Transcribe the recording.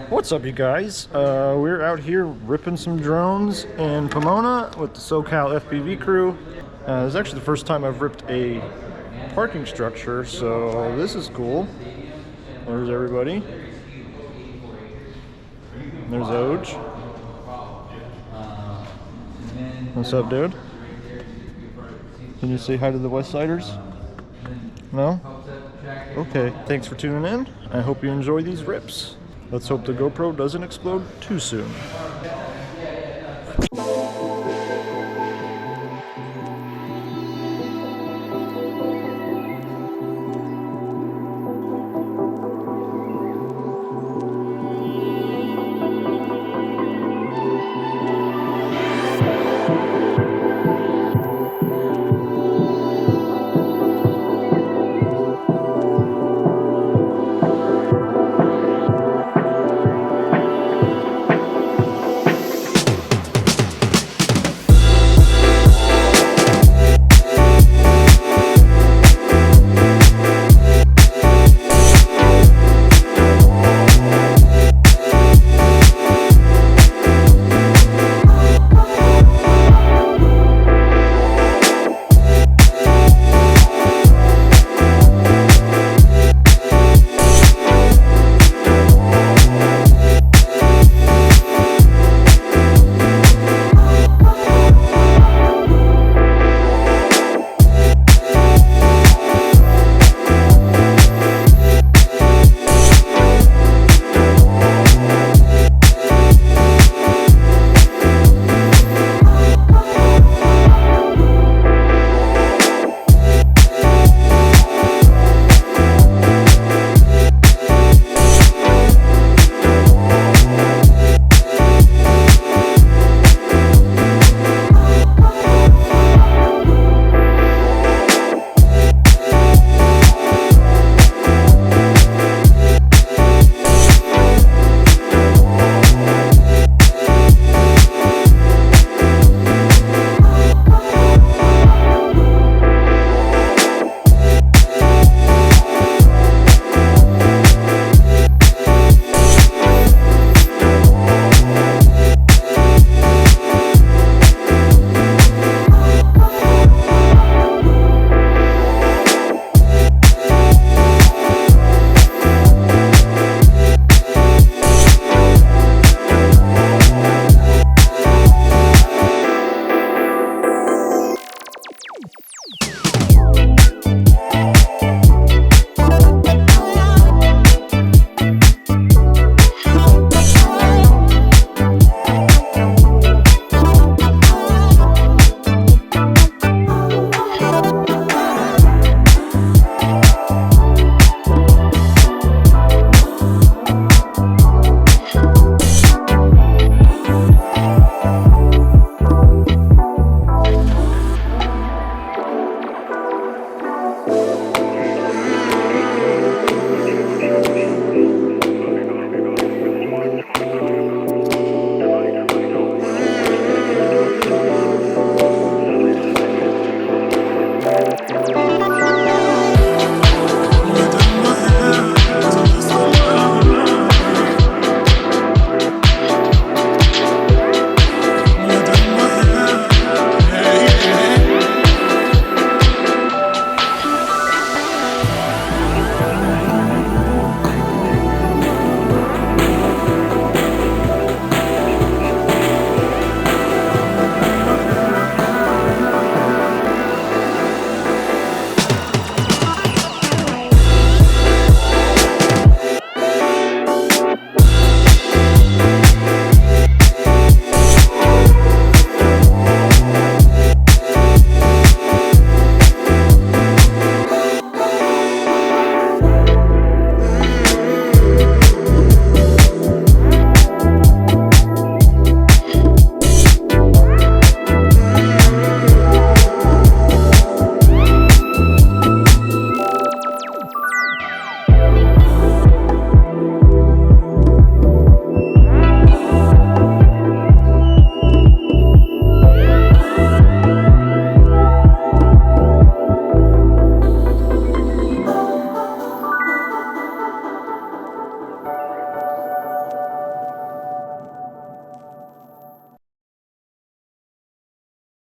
What's up, you guys? We're out here ripping some drones in Pomona with the SoCal FPV Crew. This is actually the first time I've ripped a parking structure, so this is cool. There's everybody. There's Oj. What's up, dude? Can you say hi to the West Siders? No? Okay, thanks for tuning in. I hope you enjoy these rips. Let's hope the GoPro doesn't explode too soon.